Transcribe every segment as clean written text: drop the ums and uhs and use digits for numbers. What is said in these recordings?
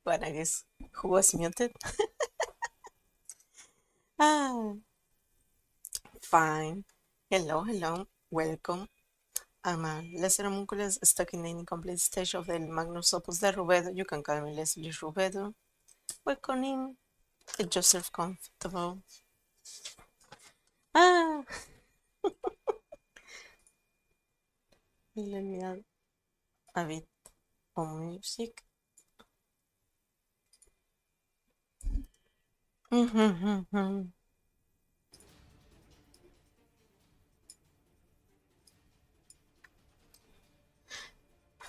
But I guess who was muted? Ah, fine. Hello, hello. Welcome. I'm a lesser homunculus stuck in the incomplete stage of the Magnus Opus de Rubedo. You can call me Leslie Rubedo. Welcome in. Get yourself comfortable. Ah, let me add a bit of music.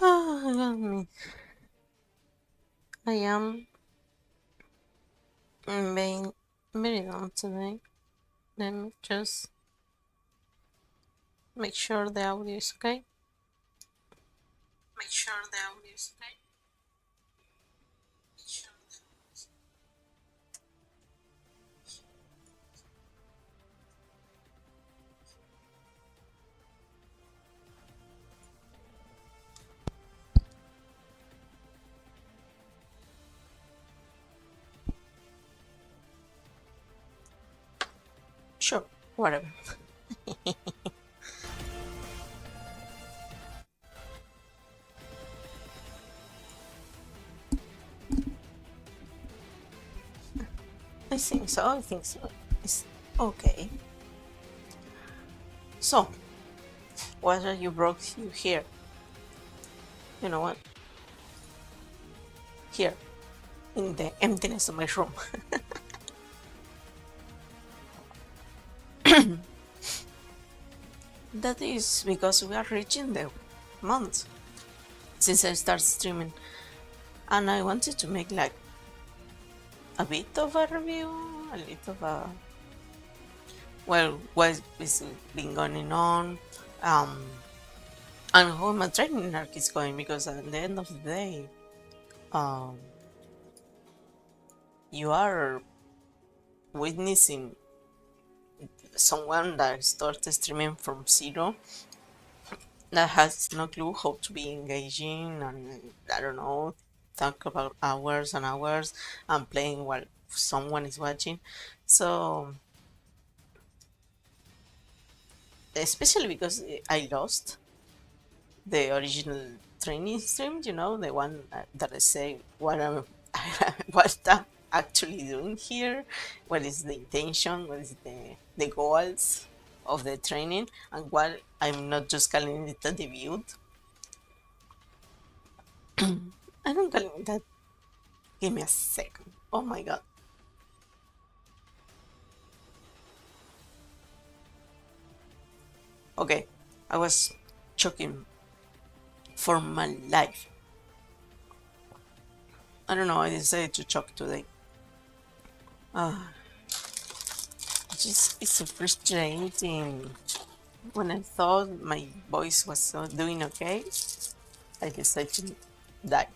Ah, let me. I am being very dumb today. Let me just make sure the audio is okay. Make sure the audio is okay. Make sure the audio is sure, whatever. I think so. I think so. It's okay. So, what are you brought you here? You know what? Here, in the emptiness of my room. That is because we are reaching the month since I started streaming, and I wanted to make like a bit of a review, a little of a what is been going on, um, and how my training arc is going. Because at the end of the day, um, you are witnessing someone that started streaming from zero, that has no clue how to be engaging, and I don't know, talk about hours and hours and playing while someone is watching. So especially because I lost the original training stream, the one that I say what I'm what I'm actually doing here, what is the intention, what is the goals of the training, and what I'm not just calling it a debut. I don't call it that. Give me a second. Oh my god. Okay, I was choking for my life. I don't know. I decided to choke today. Ah, just it's so frustrating. When I thought my voice was doing okay, I decided to die.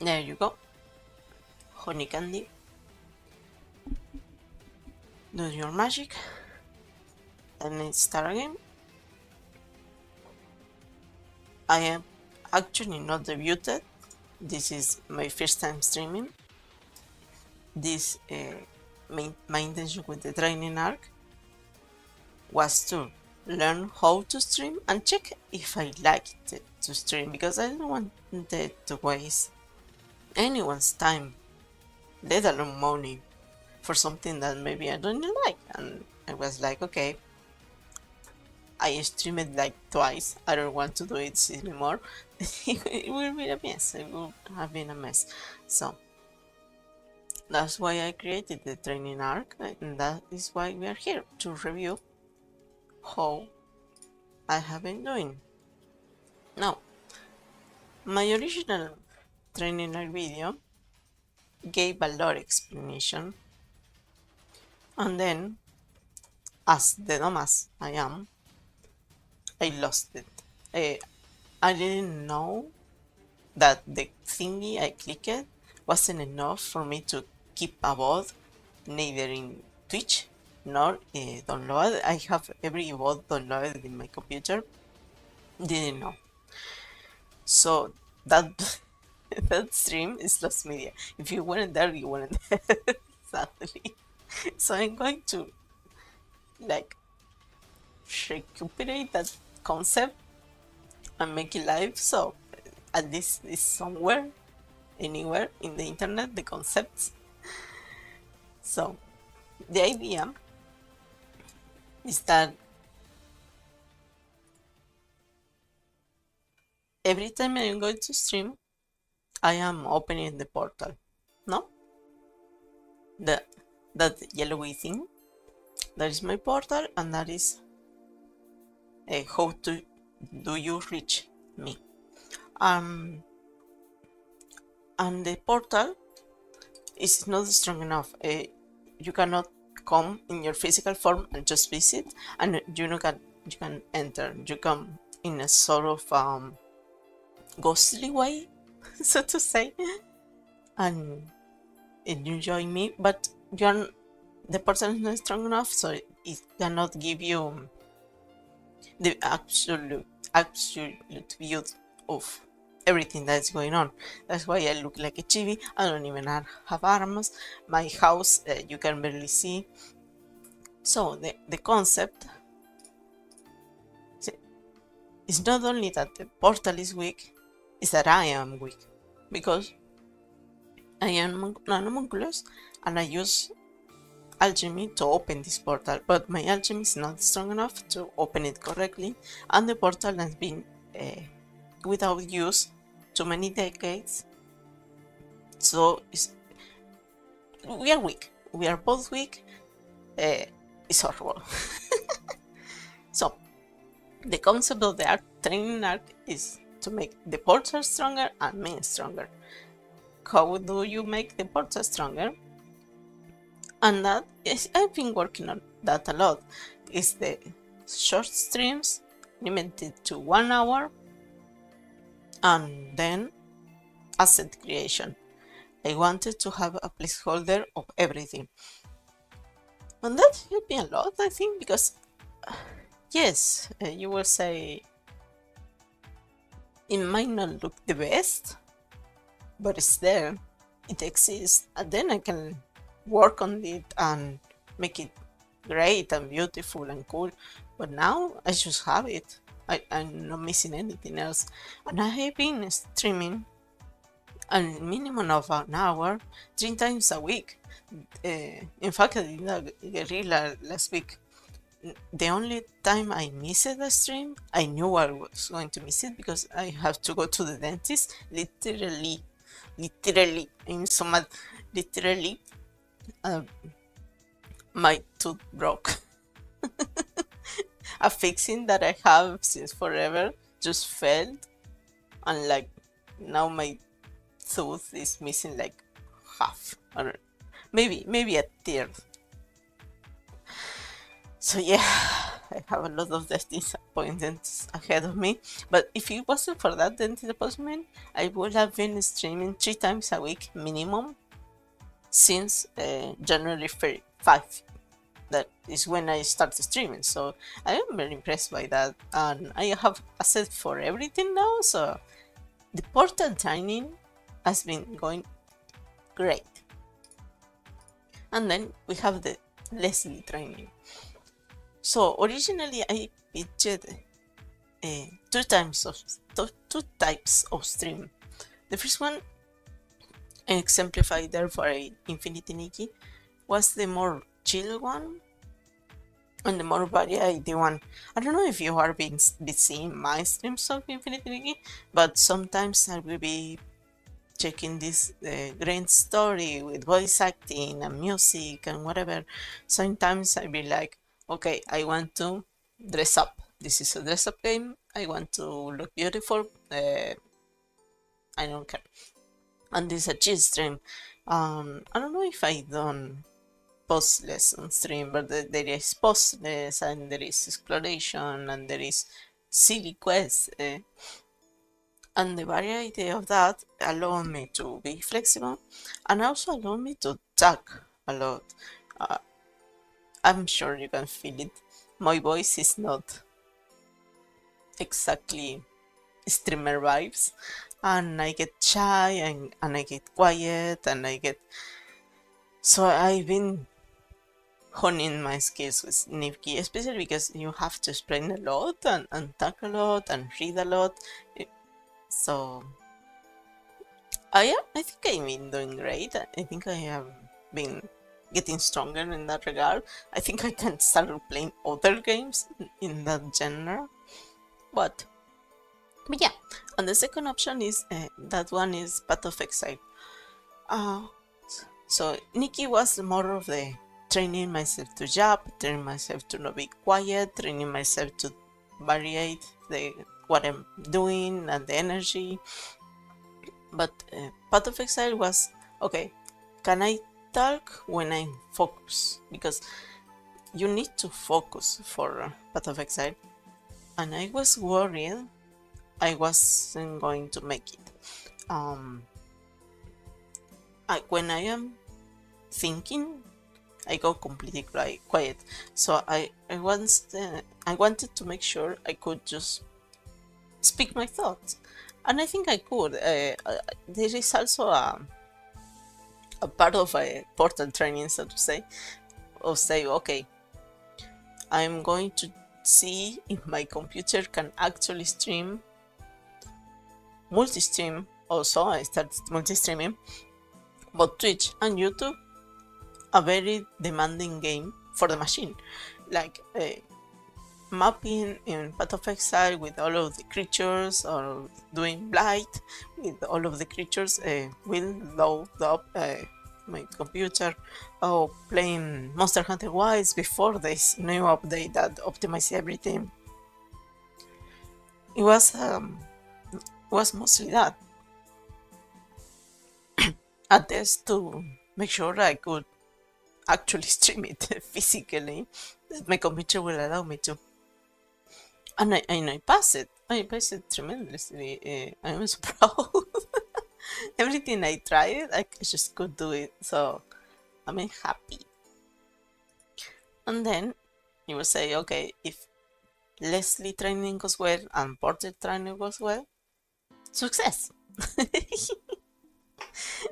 There you go. Honey candy. Do your magic. And then start again. I am actually not debuted. This is my first time streaming. This my intention with the training arc was to learn how to stream and check if I liked it to stream, because I don't want to waste anyone's time, let alone money, for something that maybe I don't like. And I was like, okay, I streamed like twice. I don't want to do it anymore. It will be a mess. It will have been a mess. So that's why I created the training arc, and that is why we are here to review how I have been doing. Now, my original training arc video gave a lot of explanation, and then, as the dumbass I am, I lost it. I didn't know that the thingy I clicked wasn't enough for me to keep a VOD, neither in Twitch nor download. I have every VOD downloaded in my computer, didn't know. So that that stream is lost media. If you weren't there, you weren't there. Sadly. So I'm going to like recuperate that concept and make it live. So at least it's somewhere, anywhere in the internet, the concepts. So the idea is that every time I'm going to stream, I am opening the portal. No? The that yellowy thing. That is my portal, and that is how do you reach me. Um, and the portal is not strong enough. You cannot come in your physical form and just visit, and you can enter. You come in a sort of ghostly way, so to say, and you join me, but the person is not strong enough, so it cannot give you the absolute view of everything that's going on. That's why I look like a chibi. I don't even have arms. My house you can barely see. So the concept is not only that the portal is weak, it's that I am weak, because I am an homunculus and I use alchemy to open this portal, but my alchemy is not strong enough to open it correctly, and the portal has been without use too many decades. So we are weak. We are both weak. It's horrible. So the concept of the training arc is to make the portal stronger and me stronger. How do you make the portal stronger? And that is, I've been working on that a lot. Is the short streams limited to 1 hour, and then asset creation. I wanted to have a placeholder of everything, and that helped me a lot, I think, because yes, you will say it might not look the best, but it's there, it exists, and then I can work on it and make it great and beautiful and cool. But now I just have it. I'm not missing anything else, and I have been streaming a minimum of an hour 3 times a week. In fact, I did a guerrilla last week. The only time I missed the stream, I knew I was going to miss it because I have to go to the dentist. Literally, I'm so mad. Literally, my tooth broke. A fixing that I have since forever just failed, and like now my tooth is missing like half, or maybe a third. So yeah, I have a lot of dentist appointments ahead of me. But if it wasn't for that dentist appointment, I would have been streaming 3 times a week minimum since January 5. That is when I started streaming. So I am very impressed by that, and I have a set for everything now. So the portal training has been going great. And then we have the Leslie training. So originally I pitched two types of stream. The first one, exemplified there for Infinity Nikki, was the more chill one and the more variety one. I don't know if you are been seeing my streams of Infinity Nikki, but sometimes I will be checking this great story with voice acting and music and whatever. Sometimes I be like, okay, I want to dress up. This is a dress up game. I want to look beautiful. I don't care. And this is a chill stream. I don't know if I done postless on stream, but there is postless and there is exploration and there is silly quests. And the variety of that allowed me to be flexible and also allowed me to talk a lot. I'm sure you can feel it. My voice is not exactly streamer vibes, and I get shy and I get quiet and I get so I've been honing my skills with Nivki, especially because you have to explain a lot and talk a lot and read a lot. So I think I've been doing great. I think I have been getting stronger in that regard. I think I can start playing other games in that genre. But yeah, and the second option is that one is Path of Exile. Uh, so Nikki was more of the training myself to jump, training myself to not be quiet, training myself to variate the what I'm doing and the energy. But Path of Exile was okay. Can I talk when I'm focused? Because you need to focus for Path of Exile, and I was worried I wasn't going to make it. Um, when I am thinking, I go completely quiet. So I wanted to make sure I could just speak my thoughts, and I think I could. There is also a part of a portal training, so to say, of say, okay, I'm going to see if my computer can actually stream, multi-stream. Also, I started multi-streaming, but Twitch and YouTube, a very demanding game for the machine, like mapping in Path of Exile with all of the creatures, or doing Blight with all of the creatures will load up my computer, or playing Monster Hunter Wilds before this new update that optimized everything. It was mostly that. At this to make sure I could actually stream it physically, that my computer will allow me to. And I passed it. I passed it tremendously. I'm so proud. Everything I tried, I just could do it. So I'm happy. And then you will say, okay, if Leslie training goes well and Porter training goes well, success.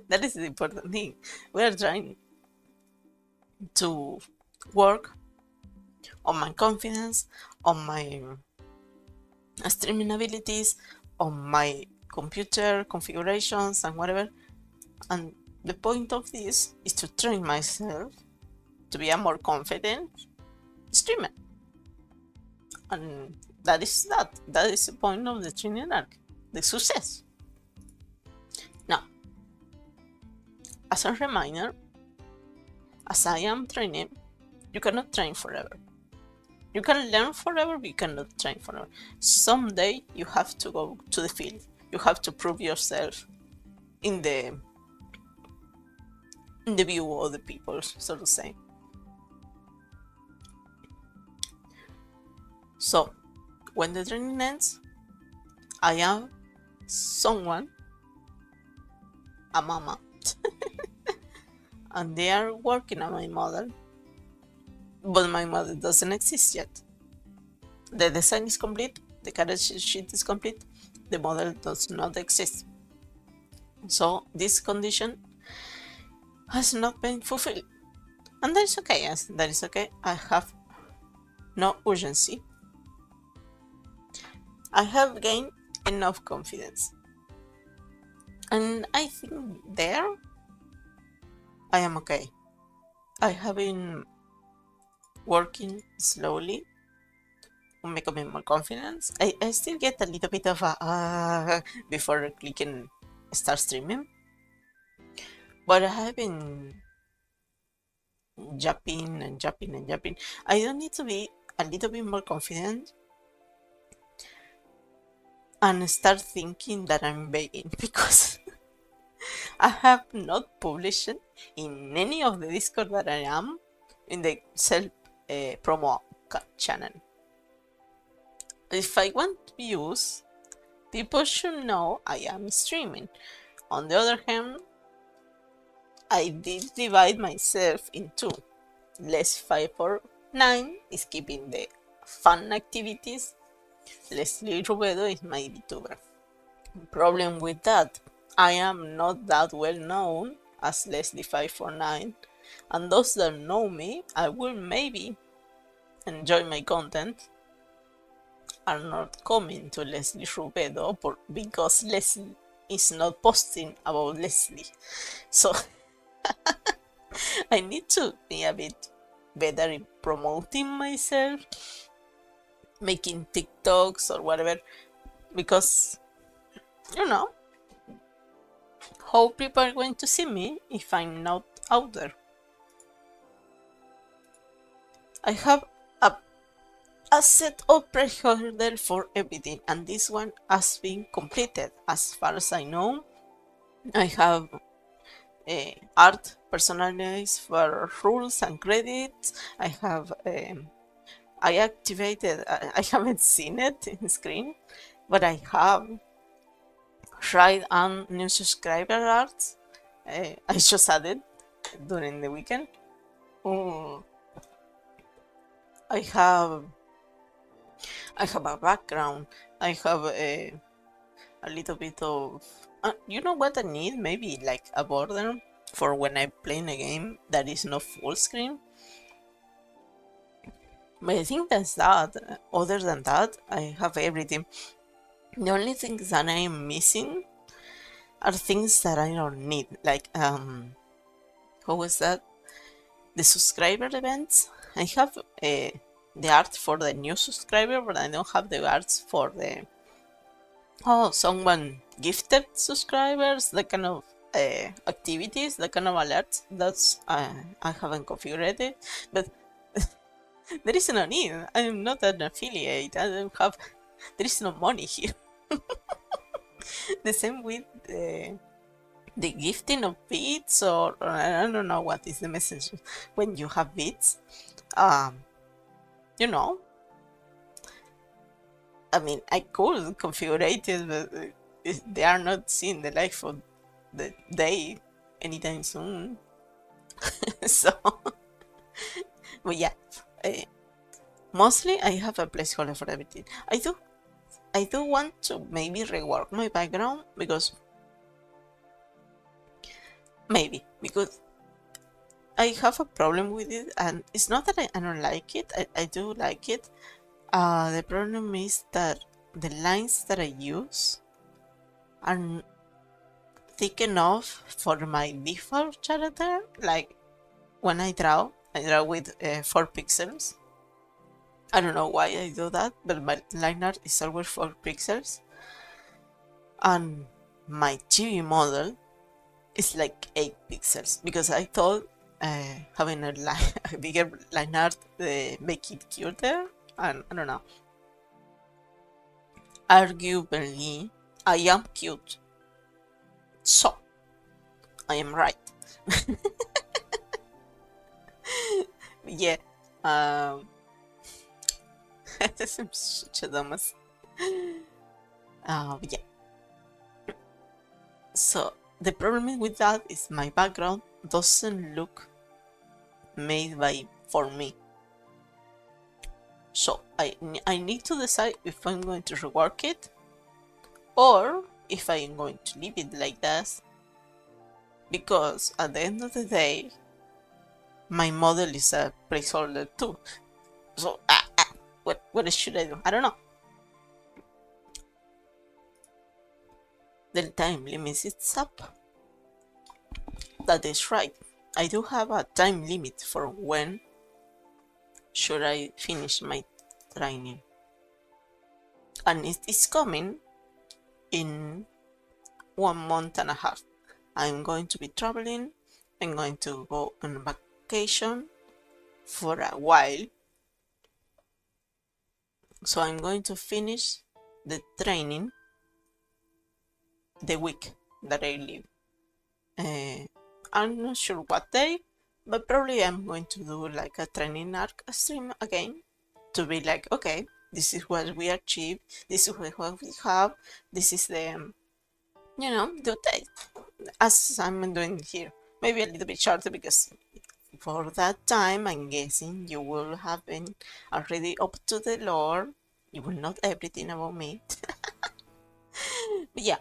That is the important thing. We are trying to work on my confidence, on my streaming abilities, on my computer configurations and whatever. And the point of this is to train myself to be a more confident streamer. And that is that. That is the point of the training arc, the success. Now, as a reminder, as I am training, you cannot train forever. You can learn forever, but you cannot train forever. Someday you have to go to the field. You have to prove yourself in the view of the people, so to say. So, when the training ends, I am someone, a mama, and they are working on my model, but my model doesn't exist yet. The design is complete, the character sheet is complete, the model does not exist. So this condition has not been fulfilled. And that is okay, yes, that is okay. I have no urgency. I have gained enough confidence. And I think there I am okay. I have been working slowly on becoming more confident. I still get a little bit of a before clicking start streaming, but I have been jumping and jumping and jumping. I don't need to be a little bit more confident and start thinking that I'm begging, because I have not published in any of the Discord that I am in the self promo channel. If I want views, people should know I am streaming. On the other hand, I did divide myself in two. Less 5 or 9 is keeping the fun activities, Leslie Rubedo is my VTuber. Problem with that, I am not that well known as Leslie549, and those that know me, I will maybe enjoy my content, are not coming to Leslie Rubedo because Leslie is not posting about Leslie. So I need to be a bit better in promoting myself, making TikToks or whatever, because you know how people are going to see me if I'm not out there. I have a set of pre-order for everything, and this one has been completed. As far as I know, I have art personalized for rules and credits. I have I activated. I haven't seen it in screen, but I have tried on new subscriber arts. I just added during the weekend. Mm, I have a background. I have a little bit of. You know what I need? Maybe like a border for when I'm playing a game that is not full screen. But I think that's that. Other than that, I have everything. The only things that I am missing are things that I don't need. Like how was that? The subscriber events. I have the art for the new subscriber, but I don't have the arts for the someone gifted subscribers. The kind of activities, the kind of alerts. That's I haven't configured it, but there is no need. I am not an affiliate. I don't have. There is no money here. The same with the gifting of bits, or I don't know what is the message when you have bits. You know, I mean, I could configure it, but they are not seeing the life of the day anytime soon. So, but yeah, mostly I have a placeholder for everything. I do want to maybe rework my background because I have a problem with it, and it's not that I don't like it. I do like it. The problem is that the lines that I use are thick enough for my default character. Like when I draw with 4 pixels. I don't know why I do that, but my line art is always 4 pixels. And my chibi model is like 8 pixels because I thought having a bigger line art make it cuter, and I don't know. Arguably, I am cute, so I am right. Yeah, I'm such a dumbass. Yeah. So the problem with that is my background doesn't look made for me. So I need to decide if I'm going to rework it or if I'm going to leave it like that, because at the end of the day my model is a placeholder too. So what should I do? I don't know. The time limit is up. That is right. I do have a time limit for when should I finish my training, and it is coming in 1.5 months. I'm going to be traveling. I'm going to go on vacation for a while, so I'm going to finish the training the week that I leave. I'm not sure what day, but probably I'm going to do like a training arc stream again to be like, okay, this is what we achieved, this is what we have, this is the, the update, as I'm doing here. Maybe a little bit shorter because for that time I'm guessing you will have been already up to the lore You will know everything about me. But yeah,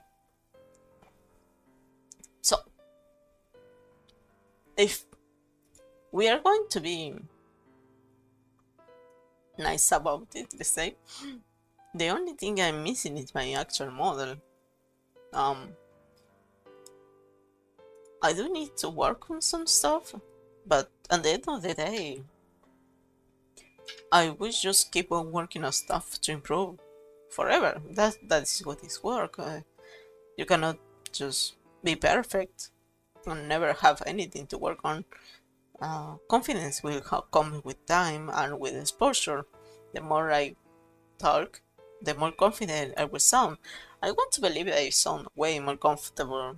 so if we are going to be nice about it, let's say, the only thing I'm missing is my actual model. Um, I do need to work on some stuff, but at the end of the day, I will just keep on working on stuff to improve forever. That is what is work. You cannot just be perfect and never have anything to work on. Confidence will come with time and with exposure. The more I talk, the more confident I will sound. I want to believe I sound way more comfortable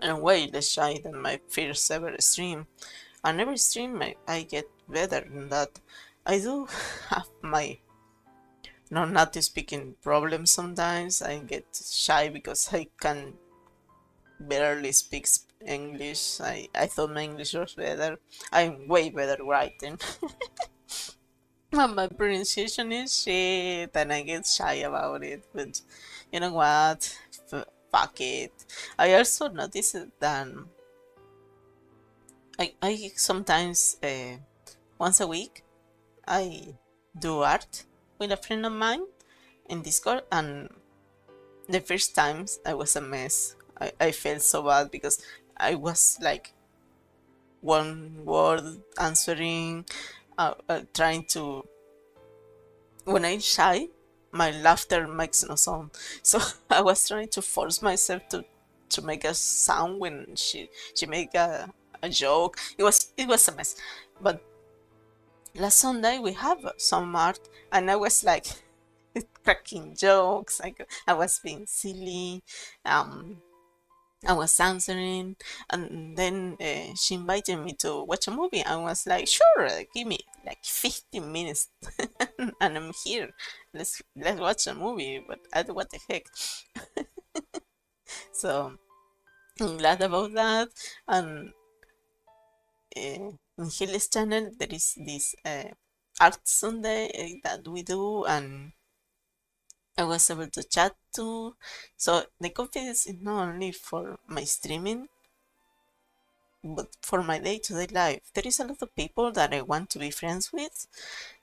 and way less shy than my first ever stream. And every stream I get better than that. I do have my native speaking problems sometimes. I get shy because I can barely speak English. I thought my English was better. I'm way better writing. And my pronunciation is shit and I get shy about it. But you know what? Fuck it. I also noticed that I sometimes, once a week, I do art with a friend of mine in Discord, and the first times I was a mess. I felt so bad because I was like one word answering, trying to. When I'm shy, my laughter makes no sound. So I was trying to force myself to make a sound when she make a joke. It was a mess. But last Sunday we have some art, and I was like cracking jokes. I was being silly. I was answering, and then she invited me to watch a movie. I was like, sure, give me like 15 minutes, and I'm here. Let's watch a movie. But what the heck? So I'm glad about that. And in Hilly's channel, there is this art Sunday that we do, and I was able to chat too. So the confidence is not only for my streaming, but for my day-to-day life. There is a lot of people that I want to be friends with,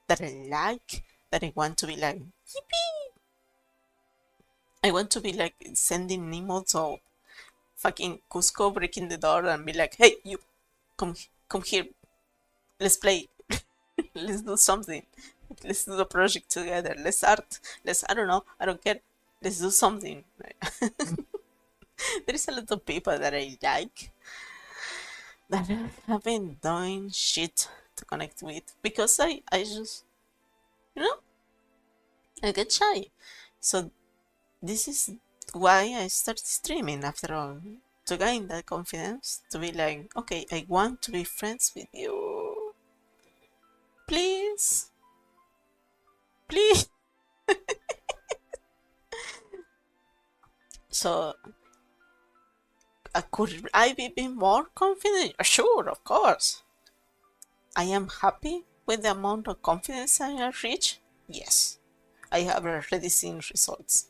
that I like, that I want to be like, yippee! I want to be like sending emotes of fucking Cusco breaking the door and be like, hey, you, come here, let's play, let's do something, let's do the project together, let's art, I don't know, I don't care, let's do something. There is a lot of people that I like that I haven't done shit to connect with because I just, you know, I get shy. So this is why I started streaming after all, to gain that confidence, to be like, okay, I want to be friends with you. Please. Please. So could I be more confident? Sure, of course. I am happy with the amount of confidence I have reached. Yes, I have already seen results.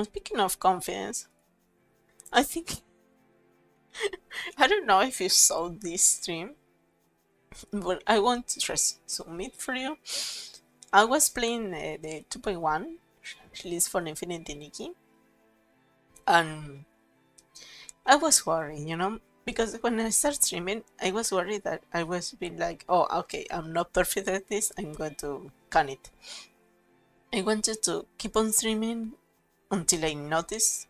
Speaking of confidence, I think I don't know if you saw this stream, but I want to resume it for you. I was playing the 2.1 release for Infinity Nikki, and I was worried, because when I started streaming, I was worried that I was being like, oh, okay, I'm not perfect at this, I'm going to can it. I wanted to keep on streaming until I noticed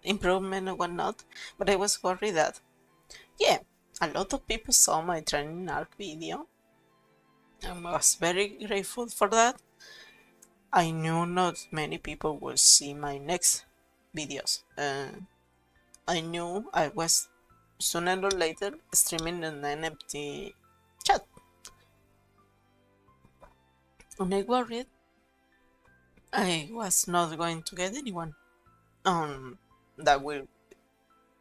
improvement or whatnot, but I was worried that, yeah, a lot of people saw my training arc video. I was very grateful for that. I knew not many people will see my next videos. I knew I was sooner or later streaming an NFT chat. And I worried I was not going to get anyone that will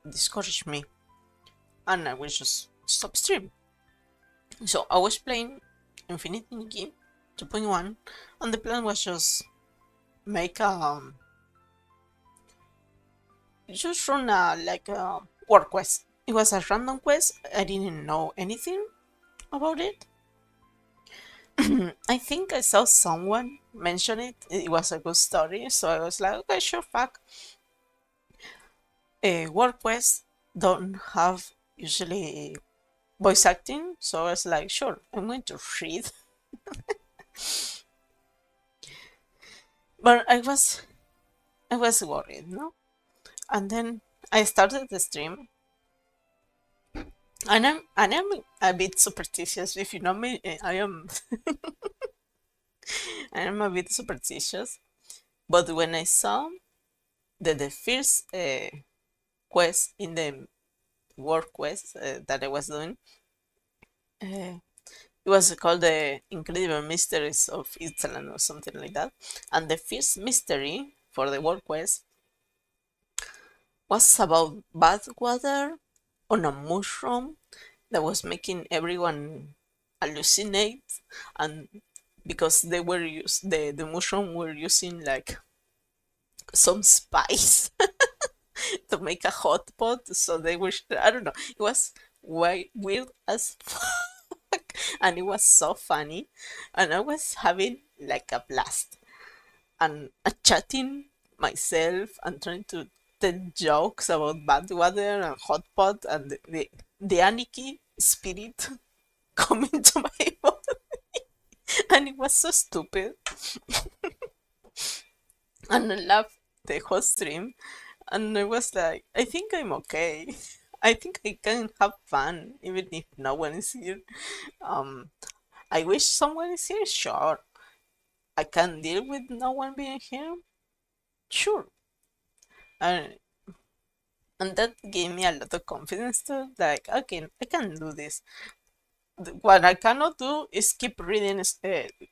discourage me and I will just stop stream. So I was playing Infinity Nikki 2.1, and the plan was make just run a like a work quest. It was a random quest. I didn't know anything about it. I think I saw someone mention it. It was a good story, so I was like, okay, sure, fuck. Work quests don't have usually voice acting, so I was like, sure, I'm going to read. But I was worried, no? And then I started the stream, and I'm a bit superstitious. If you know me, I am a bit superstitious. But when I saw that the first quest in the work quest that I was doing, uh, it was called the Incredible Mysteries of Iceland or something like that. And the first mystery for the world quest was about bad water on a mushroom that was making everyone hallucinate, and because they were the mushroom were using like some spice to make a hot pot, so they were, I don't know, it was way weird as fuck, and it was so funny, and I was having like a blast, and chatting myself and trying to tell jokes about bad weather and hot pot and the anarchy spirit coming to my body, and it was so stupid, and I laughed the whole stream, and I was like, I think I'm okay. I think I can have fun even if no one is here. Um, I wish someone is here. Sure, I can deal with no one being here. Sure, and and that gave me a lot of confidence too. Like, okay, I can do this. What I cannot do is keep reading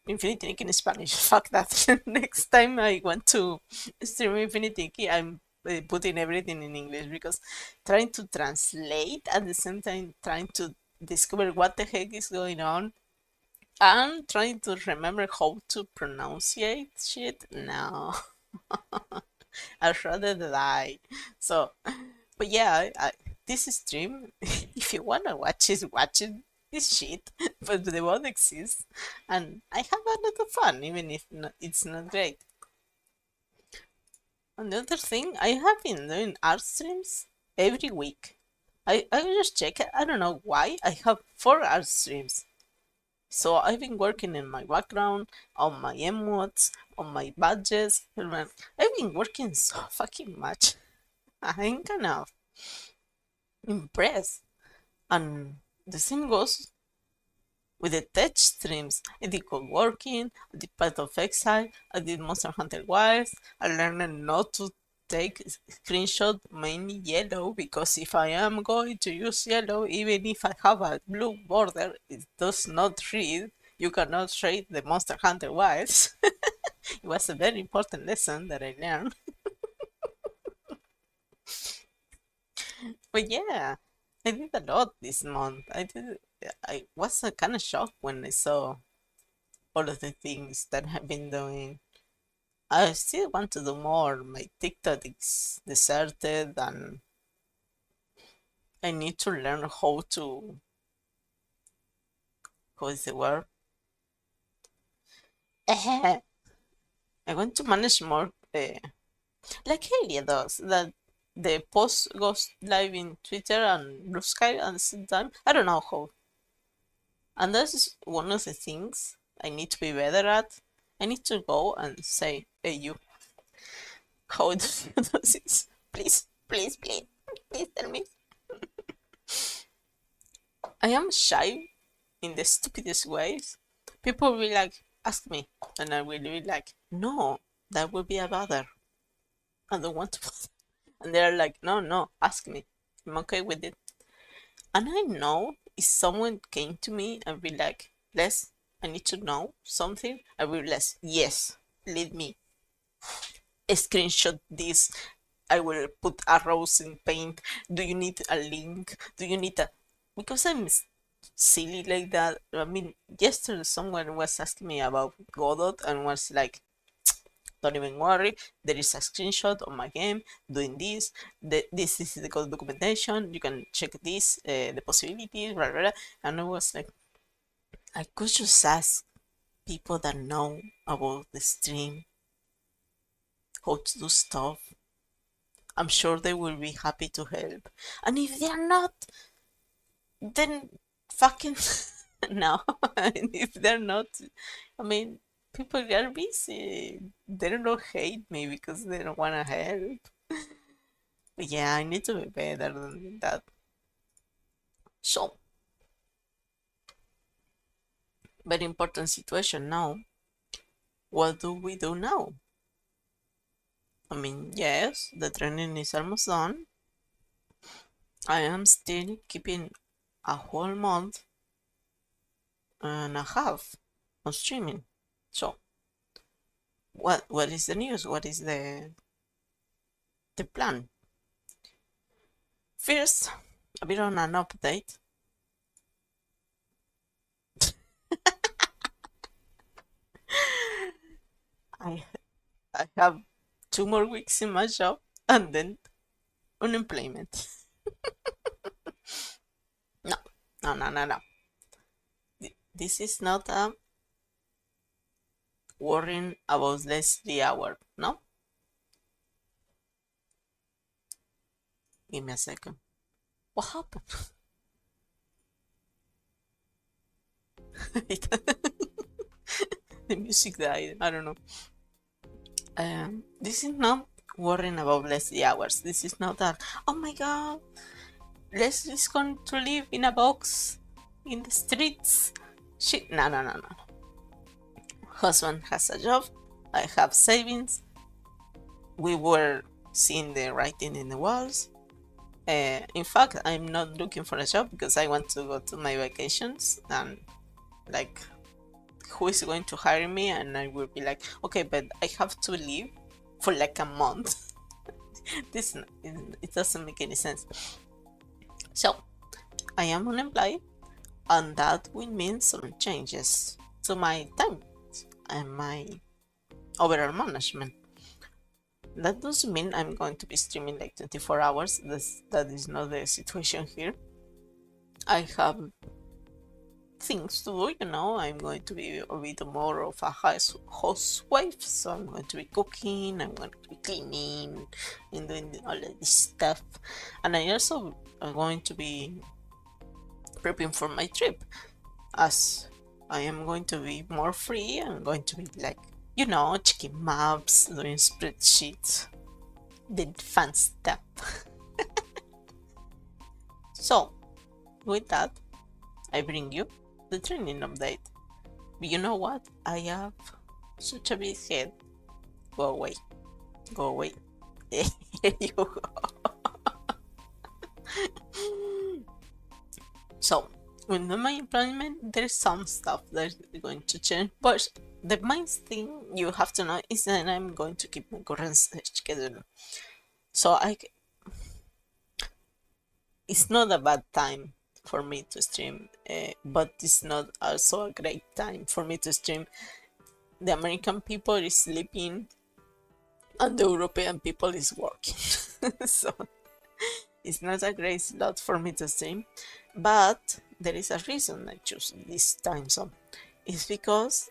Infinity Inc. in Spanish. Fuck that. Next time I want to stream Infinity Inc., I'm putting everything in English, because trying to translate at the same time trying to discover what the heck is going on and trying to remember how to pronunciate shit. No, I'd rather die. So, but yeah, this stream, if you wanna watch it, watch it. This shit, but the one exists, and I have a lot of fun, even if it's not great. And the other thing, I have been doing art streams every week. I just check it. I don't know why. I have 4 art streams. So I've been working in my background, on my emotes, on my badges. I've been working so fucking much. I'm kind of impressed. And the same goes with the tech streams. I did co-working, I did Path of Exile, I did Monster Hunter Wilds. I learned not to take screenshot mainly yellow, because if I am going to use yellow, even if I have a blue border, it does not read. You cannot read the Monster Hunter Wilds. It was a very important lesson that I learned. But yeah, I did a lot this month. I was kind of shocked when I saw all of the things that I've been doing. I still want to do more. My TikTok is deserted, and I need to learn how is the word? I want to manage more, like Helia does. That the post goes live in Twitter and Blue Sky at the same time. I don't know how, and that's one of the things I need to be better at. I need to go and say, "Hey, you, how do you do this? Please, please, please, please tell me." I am shy in the stupidest ways. People will like ask me, and I will be like, "No, that would be a bother. I don't want to bother." And they're like, "No, no, ask me. I'm okay with it." And I know if someone came to me and be like, "Les, I need to know something," I will be like, "Yes, lead me. Screenshot this. I will put arrows in paint. Do you need a link? Do you need a..." Because I'm silly like that. I mean, yesterday someone was asking me about Godot and was like, don't even worry, there is a screenshot of my game doing this. This is the code documentation. You can check this, the possibilities, blah, blah, blah. And I was like, I could just ask people that know about the stream how to do stuff. I'm sure they will be happy to help. And if they're not, then fucking no. And if they're not, I mean, people are busy. They don't hate me because they don't want to help. But yeah, I need to be better than that. So, very important situation now. What do we do now? I mean, yes, the training is almost done. I am still keeping a whole month and a half on streaming. So, what is the news? What is the plan? First, a bit on an update. I I have 2 more weeks in my job and then unemployment. No, no, no, no, no. This is not a worrying about less the hour. No, give me a second. What happened? The music died. I don't know. This is not worrying about Leslie hours. This is not that. Oh my god, Leslie's going to live in a box in the streets. She no no no no. Husband has a job. I have savings. We were seeing the writing in the walls. In fact, I'm not looking for a job because I want to go to my vacations and like who is going to hire me, and I will be like, okay, but I have to leave for like a month. This it doesn't make any sense. So I am unemployed, and that will mean some changes to my time and my overall management. That doesn't mean I'm going to be streaming like 24 hours. That is not the situation here. I have things to do, I'm going to be a bit more of a housewife, so I'm going to be cooking, I'm going to be cleaning, and doing all of this stuff. And I also am going to be prepping for my trip. As I am going to be more free, I'm going to be like, checking maps, doing spreadsheets, the fun stuff. So, with that, I bring you the training update. But you know what? I have such a big head. Go away. Go away. Here you go. So, with my employment, there's some stuff that's going to change. But the main thing you have to know is that I'm going to keep my current schedule. So it's not a bad time for me to stream, but it's not also a great time for me to stream. The American people is sleeping and the European people is working. So it's not a great slot for me to stream, but there is a reason I choose this time zone. It's because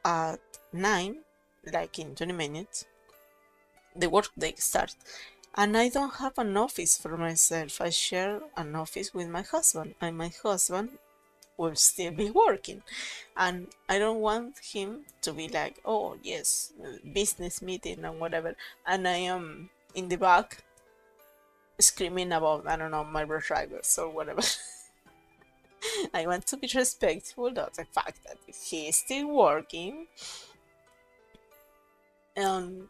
at 9, like in 20 minutes, the workday starts. And I don't have an office for myself. I share an office with my husband, and my husband will still be working. And I don't want him to be like, oh, yes, business meeting and whatever. And I am in the back screaming about, I don't know, my drivers or whatever. I want to be respectful of the fact that he is still working. And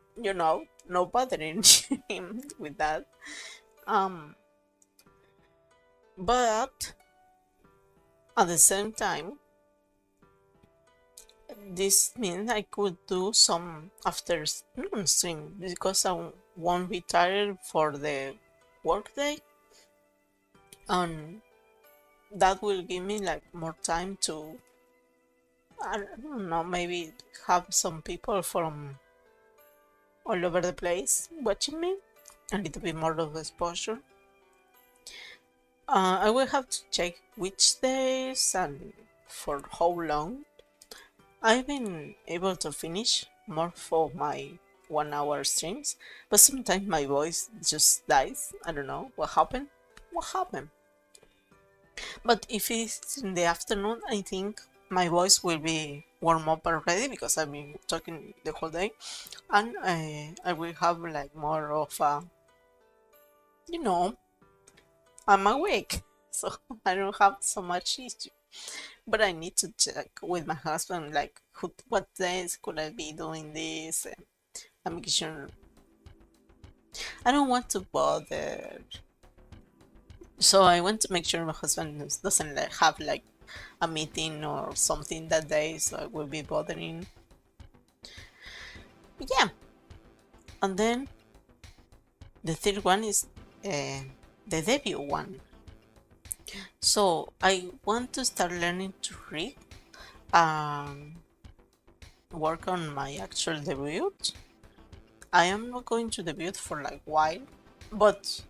no bothering him with that. But at the same time, this means I could do some afternoon stream because I won't be tired for the workday. And that will give me like more time to, I don't know, maybe have some people from all over the place watching me, a little bit more of exposure. I will have to check which days and for how long. I've been able to finish more for my 1 hour streams, but sometimes my voice just dies. I don't know what happened. What happened? But if it's in the afternoon, I think my voice will be warm up already because I've been talking the whole day, and I will have like more of a, you know, I'm awake, so I don't have so much issue. But I need to check with my husband, like, what days could I be doing this? And making sure I don't want to bother. So I want to make sure my husband doesn't like, have like a meeting or something that day, so I will be bothering. Yeah, and then the third one is the debut one. So I want to start learning to read and work on my actual debut. I am not going to debut for like a while, but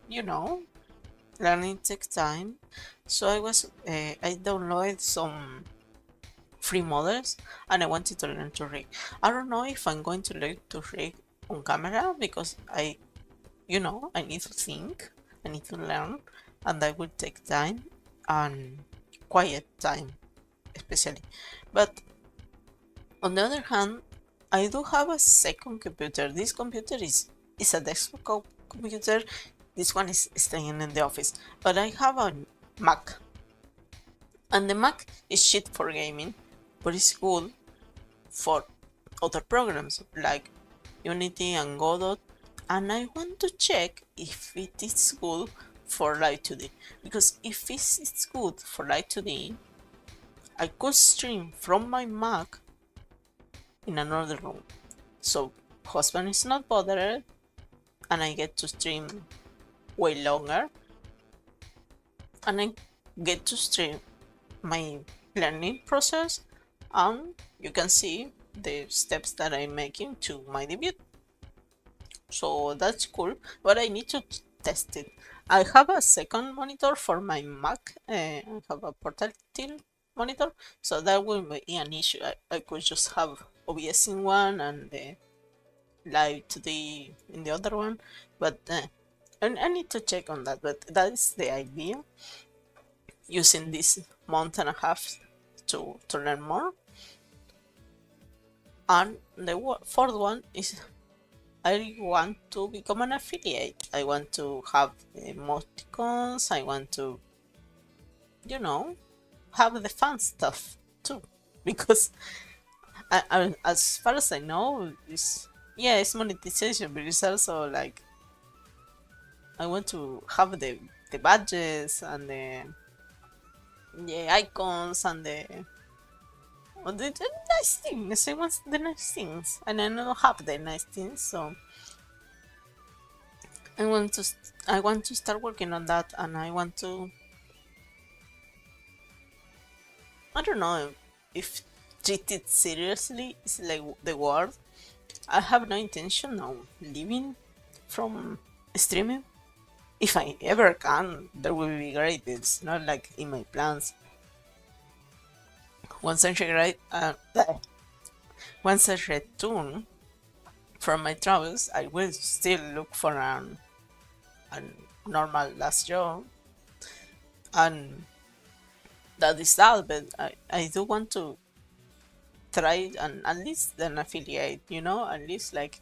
learning takes time. So I downloaded some free models and I wanted to learn to read. I don't know if I'm going to learn to read on camera because I need to think, I need to learn, and that will take time and quiet time, especially. But on the other hand, I do have a second computer. This computer is a desktop computer. This one is staying in the office, but I have a Mac, and the Mac is shit for gaming, but it's good for other programs like Unity and Godot, and I want to check if it is good for Live 2D, because if it's good for Live 2D, I could stream from my Mac in another room, so husband is not bothered, and I get to stream way longer, and I get to stream my learning process, and you can see the steps that I'm making to my debut. So that's cool, but I need to test it. I have a second monitor for my Mac. I have a portátil monitor, so that will be an issue. I could just have OBS in one and the Live 2D in the other one, but I need to check on that. But that is the idea. Using this month and a half to learn more. And the fourth one is I want to become an affiliate. I want to have emoticons. I want to, have the fun stuff too. Because as far as I know, it's monetization, but it's also like I want to have the badges and the icons and the nice things. I want the nice things, and I don't have the nice things, so I want to start working on that, and I want to. I don't know if treat it seriously is like the word. I have no intention of living from streaming. If I ever can, that would be great. It's not like in my plans. Once I read, once I return from my travels, I will still look for a normal last job, and that is that. But I do want to try at least an affiliate, at least like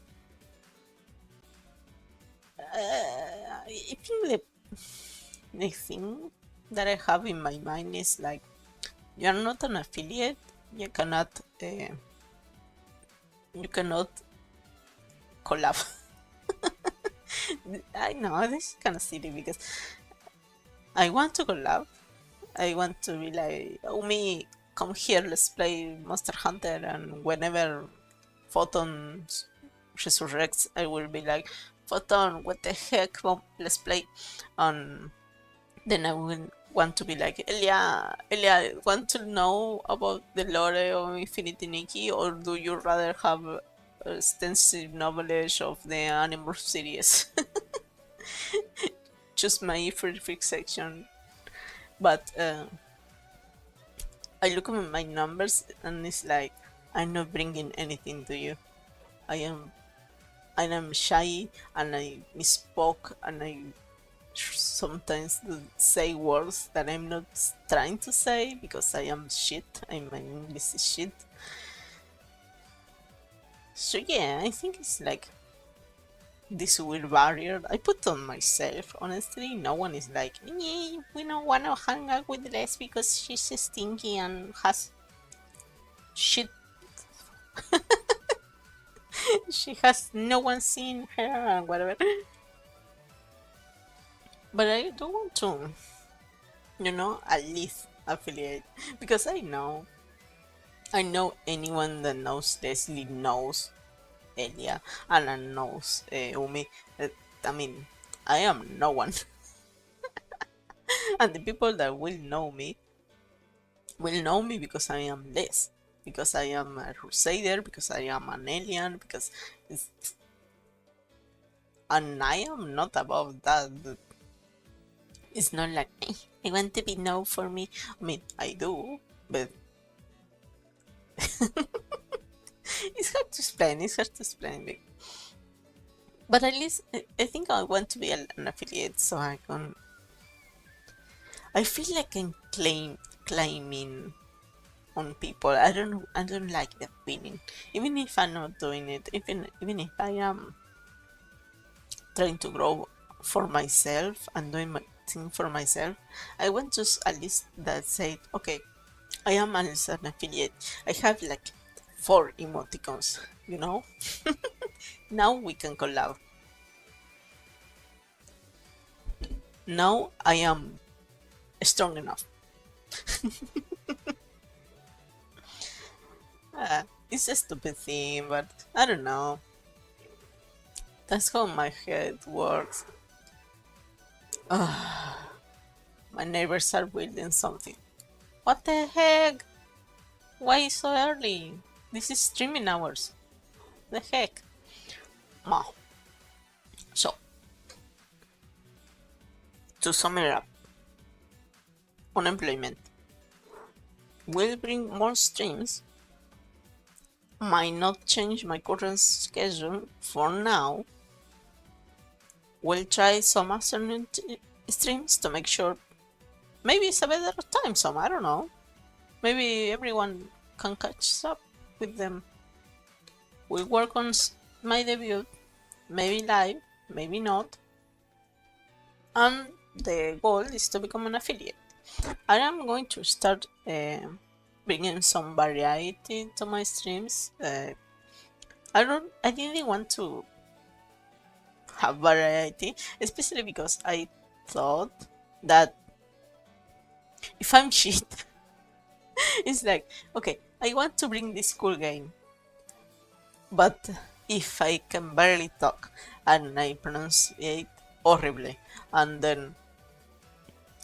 I think the thing that I have in my mind is like you're not an affiliate, you cannot collab. I know this is kind of silly because I want to collab. I want to be like, oh me, come here, let's play Monster Hunter, and whenever Photon resurrects, I will be like, Photon, what the heck, let's play. And then I will want to be like, Elia, want to know about the lore of Infinity Nikki, or do you rather have extensive knowledge of the Animorph series? Just my favorite section. But I look at my numbers and it's like, I'm not bringing anything to you. I am I am shy and I misspoke and I sometimes say words that I'm not trying to say because I am shit. My English is shit. So yeah, I think it's like this weird barrier I put on myself. Honestly, no one is like, we don't want to hang out with Les because she's stinky and has shit. She has no one seen her and whatever. But I don't want to, at least affiliate because I know anyone that knows Leslie knows Elia and knows Umi. I mean, I am no one, and the people that will know me because I am Les, because I am a Crusader, because I am an alien, because it's, and I am not above that. It's not like I want to be known for me. I mean, I do, but it's hard to explain. It's hard to explain. But at least I think I want to be an affiliate so I can. I feel like I'm claiming on people. I don't like that feeling. Even if I'm not doing it, even if I am trying to grow for myself and doing my thing for myself, I want to at least that say, okay, I am an affiliate. I have like 4 emoticons. Now we can collab. Now I am strong enough. It's a stupid thing, but I don't know. That's how my head works. My neighbors are building something. What the heck? Why so early? This is streaming hours. The heck? Ma. So, to sum it up, unemployment will bring more streams. Might not change my current schedule for now. Will try some afternoon streams to make sure. Maybe it's a better time zone. I don't know. Maybe everyone can catch up with them. We'll work on my debut. Maybe live, maybe not. And the goal is to become an affiliate. I am going to start bringing some variety to my streams. I didn't want to have variety, especially because I thought that if I'm shit, it's like, okay, I want to bring this cool game, but if I can barely talk and I pronounce it horribly, and then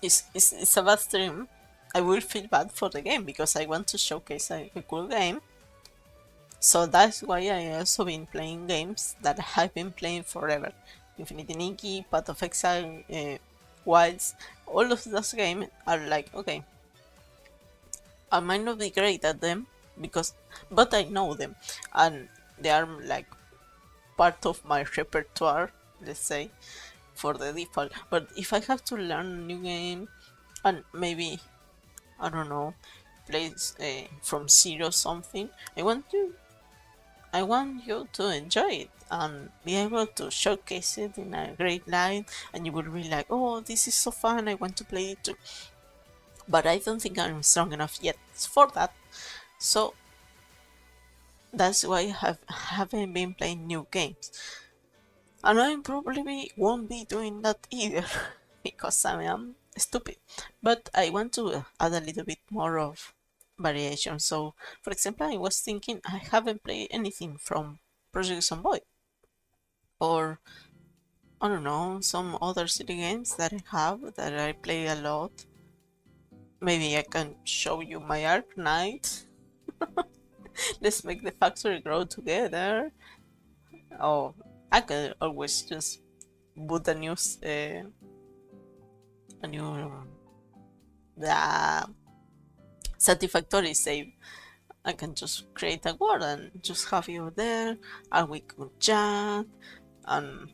it's a bad stream, I will feel bad for the game because I want to showcase a cool game. So that's why I also been playing games that I've been playing forever. Infinity Nikki, Path of Exile, Wilds, all of those games are like, okay, I might not be great at them but I know them, and they are like part of my repertoire, let's say, for the default. But if I have to learn a new game and maybe, I don't know, play from zero something, I want you to enjoy it and be able to showcase it in a great light, and you will be like, oh, this is so fun, I want to play it too. But I don't think I'm strong enough yet for that. So that's why haven't been playing new games. And I probably won't be doing that either because I am stupid. But I want to add a little bit more of variation. So, for example, I was thinking I haven't played anything from Project Zomboid or I don't know, some other city games that I have that I play a lot. Maybe I can show you my Ark Knight. Let's make the factory grow together. Oh, I could always just put a new the Satisfactory save. I can just create a word and just have you there, and we could chat, and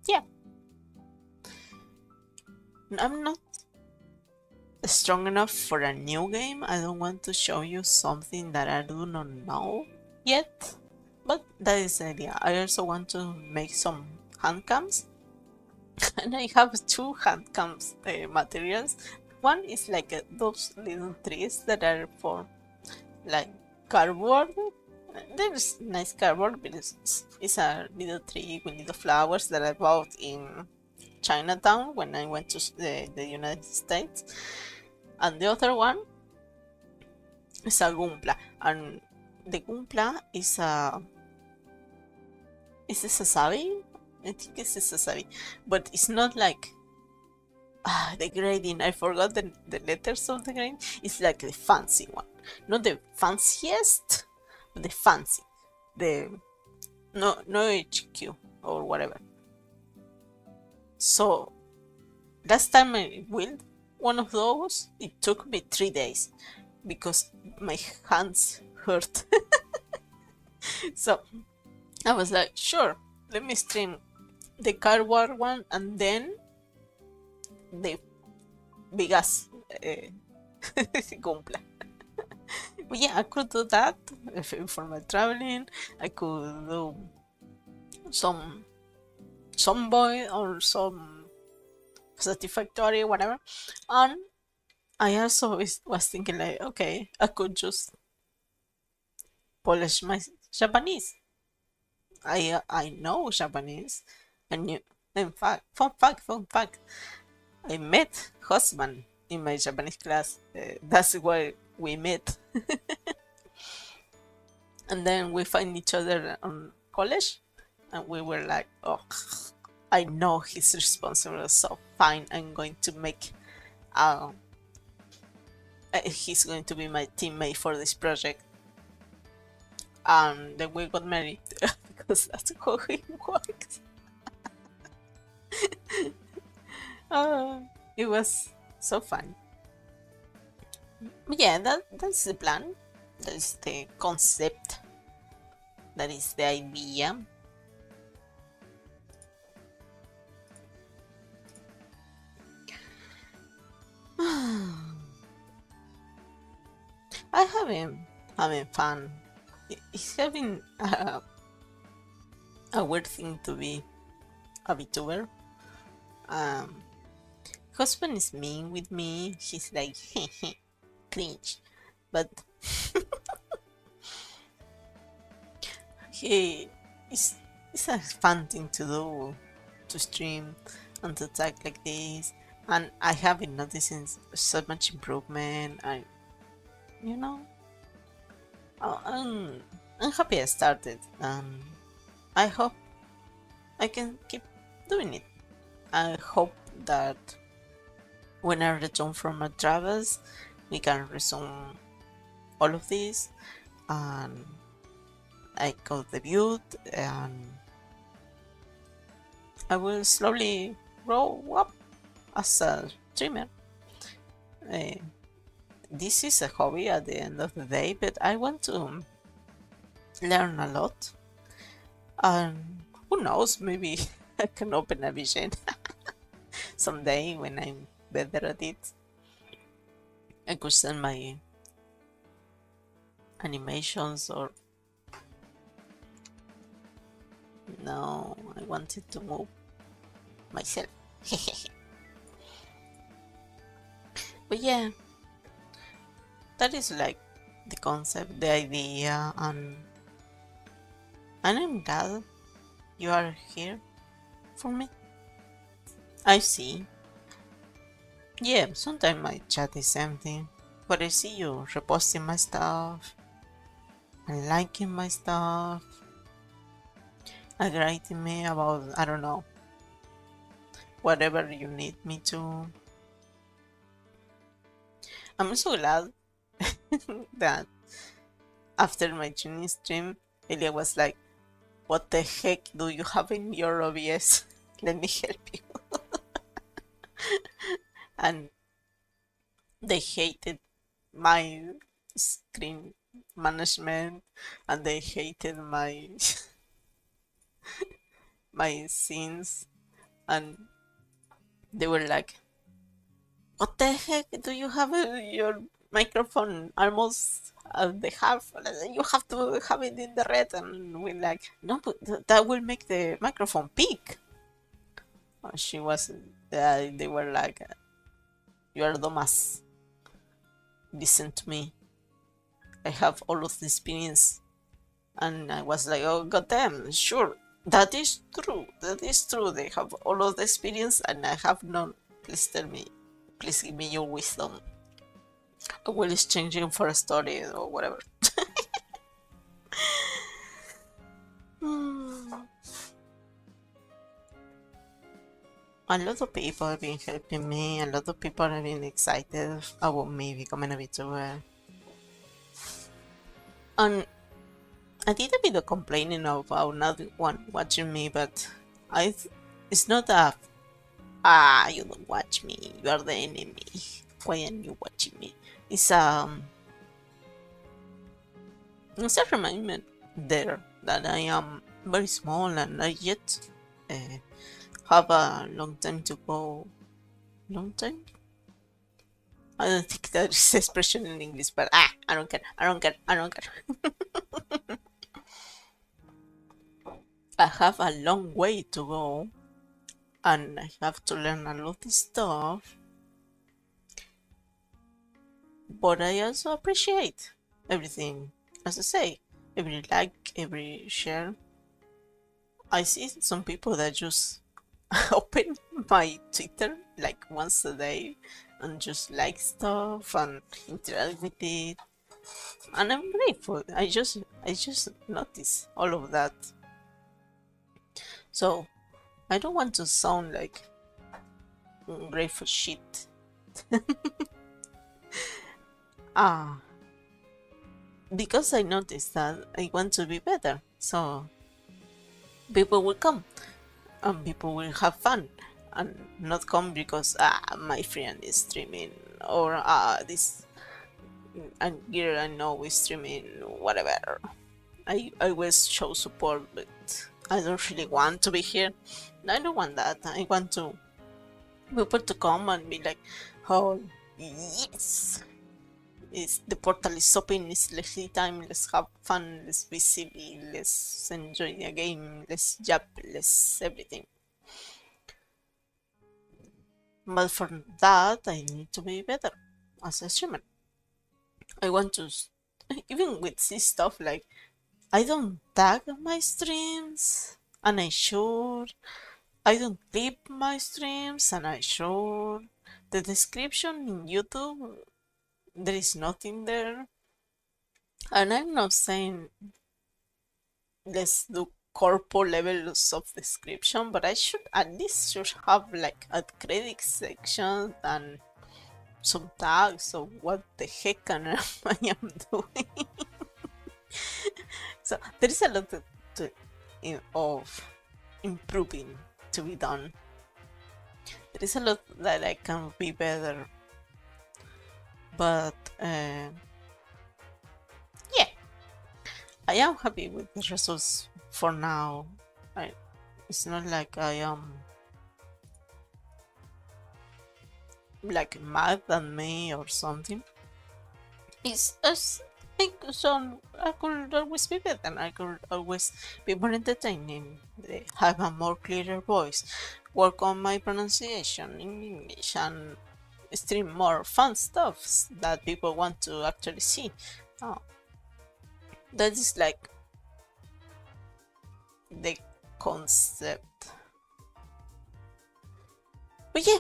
yeah, I'm not strong enough for a new game. I don't want to show you something that I do not know yet, but that is the idea. I also want to make some hand cams, and I have two hand cams materials. One is like those little trees that are for like cardboard. There's nice cardboard, but it's a little tree with little flowers that I bought in Chinatown when I went to the United States. And the other one is a Gumpla, and the Gumpla is a Sasabi. I think it's a Sasabi, but it's not like the grading. I forgot the letters of the grading. It's like the fancy one, not the fanciest, but the fancy, the no HQ or whatever. So last time I built one of those, it took me 3 days because my hands hurt. So I was like, sure, let me stream the cardboard one and then the big ass Gumpla. But yeah, I could do that for my traveling. I could do some boy or some satisfactory, whatever. And I also was thinking like, okay, I could just polish my Japanese. I know Japanese, and in fact, fun fact, I met husband in my Japanese class. That's where we met, and then we find each other on college, and we were like, oh, I know he's responsible, so fine, I'm going to make he's going to be my teammate for this project. And then we got married because that's how it works. It was so fun. But yeah, that's the plan. That is the concept. That is the idea. I have been having fun. It's having a weird thing to be a VTuber. Husband is mean with me. He's like, cringe, but it's a fun thing to do, to stream and to talk like this. And I have been noticing so much improvement. You know, I'm happy I started. I hope I can keep doing it. I hope that when I return from my travels, we can resume all of this, and I got debuted, and I will slowly grow up as a streamer. This is a hobby at the end of the day, but I want to learn a lot, and who knows, maybe I can open a vision someday when I'm better at it. I could send my animations, or no, I wanted to move myself. But yeah, that is like the concept, the idea, and I'm glad you are here for me. I see. Yeah, sometimes my chat is empty, but I see you reposting my stuff and liking my stuff. writing me about, I don't know, whatever you need me to. I'm so glad that after my tuning stream, Elia was like, "What the heck do you have in your OBS? Let me help you." And they hated my screen management, and they hated my my scenes, and they were like, "What the heck do you have your microphone almost the half? You have to have it in the red." And we're like, "No, but that will make the microphone peak." She was, they were like, "You are dumbass. Listen to me. I have all of the experience." And I was like, "Oh, goddamn, sure. That is true. That is true. They have all of the experience, and I have none. Please tell me. Please give me your wisdom. I will exchange it for a story or whatever." A lot of people have been helping me. A lot of people have been excited about me becoming a VTuber. And I did a bit of complaining about not one watching me, but it's not a you don't watch me, you are the enemy. Why aren't you watching me? It's it's a reminder there that I am very small and I yet have a long time to go. Long time? I don't think that is expression in English, but I don't care. I don't care. I don't care. I have a long way to go, and I have to learn a lot of stuff. But I also appreciate everything. As I say, every like, every share. I see some people that just open my Twitter like once a day and just like stuff and interact with it, and I'm grateful. I just notice all of that. So I don't want to sound like grateful shit. Ah, because I noticed that I want to be better. So people will come and people will have fun and not come because my friend is streaming or this and girl I know is streaming whatever. I always show support, but I don't really want to be here. I don't want that. I want to people to come and be like, "Oh yes, it's the portal is open. It's Leslie time. Let's have fun. Let's be silly. Let's enjoy the game. Let's jump. Let's everything." But for that, I need to be better as a streamer. I want to, even with this stuff, like, I don't tag my streams, and I should. I don't clip my streams, and I should. The description in YouTube, there is nothing there. And I'm not saying let's do corpo levels of description, but I should at least should have like a credit section and some tags of what the heck on earth I am doing. So there is a lot of improving to be done. There is a lot that I can be better, but yeah, I am happy with the results for now. It's not like I am like mad at me or something. It's just so I could always be better. I could always be more entertaining, have a more clearer voice, work on my pronunciation in English, and stream more fun stuff that people want to actually see. Oh, that is like the concept. But yeah,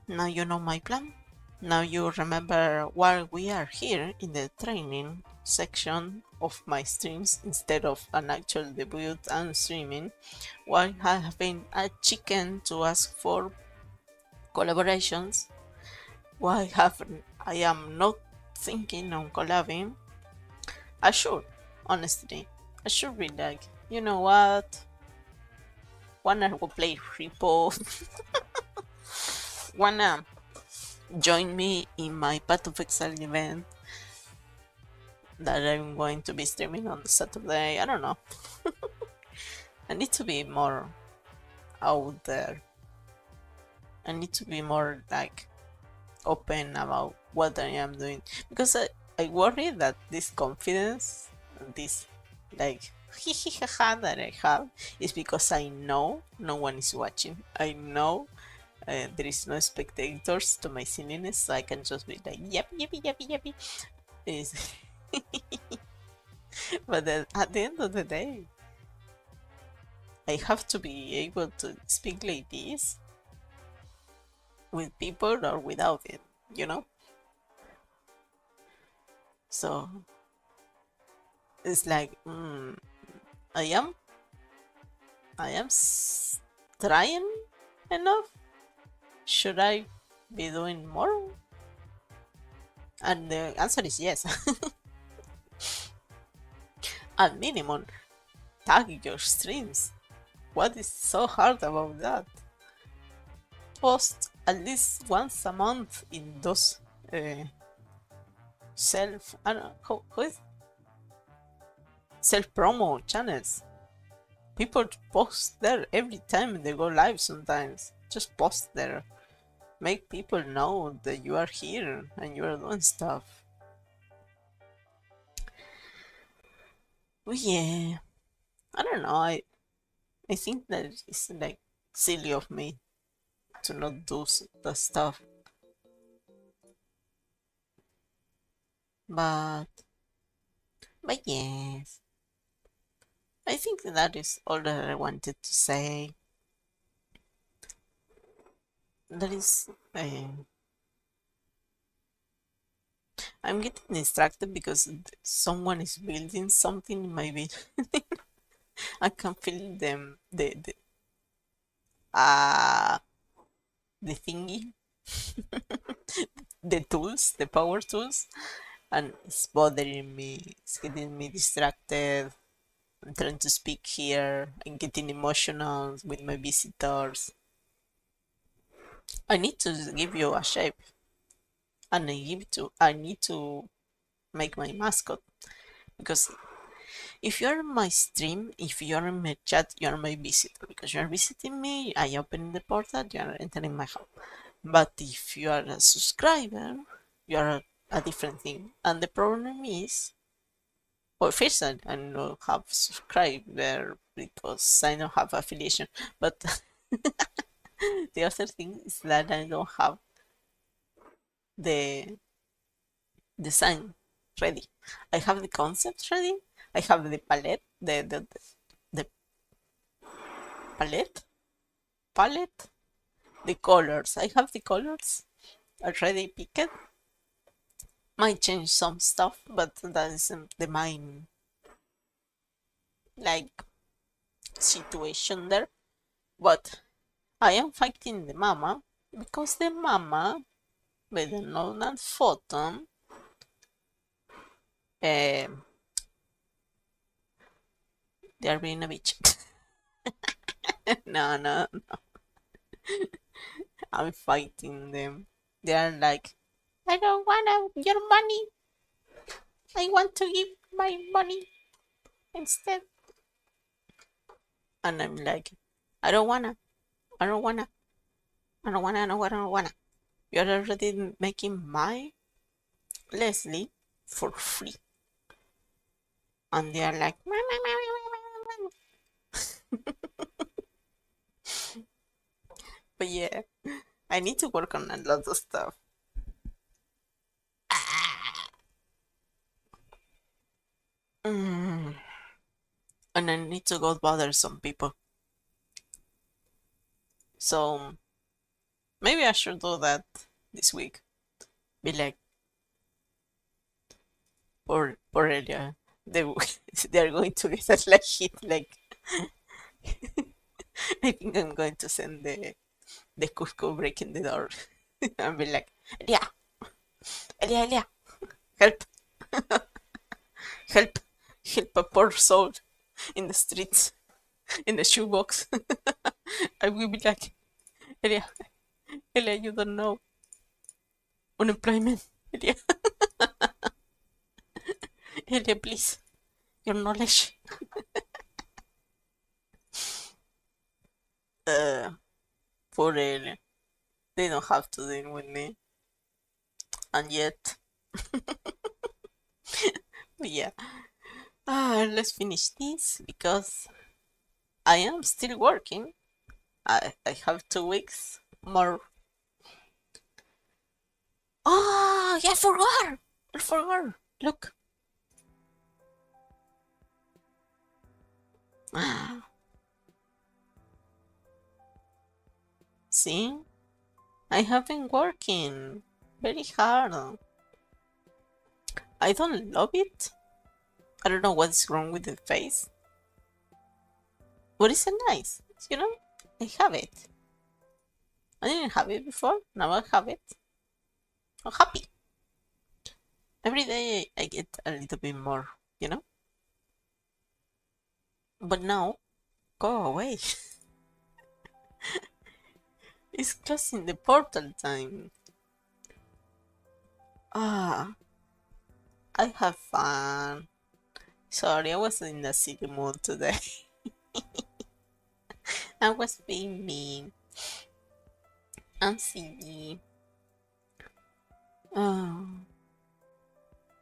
now you know my plan. Now you remember why we are here in the training section of my streams instead of an actual debut and streaming, why have been a chicken to ask for collaborations, why haven't I am not thinking on collabing. I should, honestly. I should be like, you know what? Wanna go play Repo? Wanna join me in my Path of Exile event that I'm going to be streaming on Saturday? I don't know. I need to be more out there. I need to be more like open about what I am doing, because I worry that this confidence, this like that I have, is because I know no one is watching. I know there is no spectators to my silliness, so I can just be like yappy yappy yappy yappy. Is but then at the end of the day, I have to be able to speak like this with people or without it, you know? So it's like, I am, I am trying enough. Should I be doing more? And the answer is yes. At minimum, tag your streams. What is so hard about that? Post at least once a month in those I don't know, who is self promo channels. People post there every time they go live sometimes. Just post there. Make people know that you are here and you are doing stuff. But yeah, I don't know. I think that it's like silly of me to not do the stuff. But yes, I think that is all that I wanted to say. That is, I'm getting distracted because someone is building something in my video. I can feel them, uh the thingy, the tools, the power tools, and it's bothering me. It's getting me distracted. I'm trying to speak here and getting emotional with my visitors. I need to give you a shape, and I need to make my mascot, because if you're in my stream, if you're in my chat, you're my visitor. Because you're visiting me, I open the portal, you're entering my home. But if you are a subscriber, you are a different thing. And the problem is, well, first I don't have subscriber because I don't have affiliation. But the other thing is that I don't have the design ready. I have the concept ready. I have the palette, the palette, the colors. I have the colors already picked. Might change some stuff, but that isn't the main like situation there. But I am fighting the mama because the mama, better known as Photon, they are being a bitch. No, I'm fighting them. They are like, I don't want your money. I want to give my money instead. And I'm like, I don't wanna. I don't wanna. I don't wanna. I don't wanna. You're already making my Leslie for free. And they are like, but yeah, I need to work on a lot of stuff. And I need to go bother some people. So maybe I should do that this week. Be like, poor Elia. they they are going to get us like hit like I think I'm going to send the Cusco breaking the door and be like, Elia, Elia, help, help, help a poor soul in the streets, in the shoebox. I will be like, Elia, Elia, you don't know unemployment. Elia, Elia, please, your knowledge. Uh, Poor Elia. They don't have to deal with me. And yet, but yeah. Let's finish this because I am still working. I have 2 weeks more. Oh, yeah, I forgot. I forgot. Look. See? I have been working very hard. I don't love it. I don't know what's wrong with the face. But it's nice, you know? I have it. I didn't have it before. Now I have it. I'm happy. Every day I get a little bit more, you know? But now, go away. It's closing the portal time. Ah, I have fun. Sorry, I was in the silly mood today. I was being mean and silly. Oh,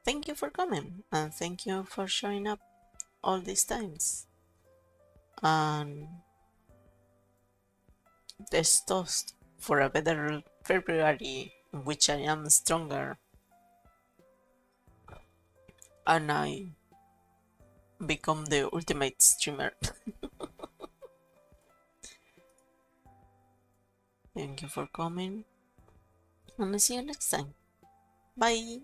thank you for coming and thank you for showing up all these times. And let's toast for a better February in which I am stronger and I become the ultimate streamer. Thank you for coming and I'll see you next time. Bye.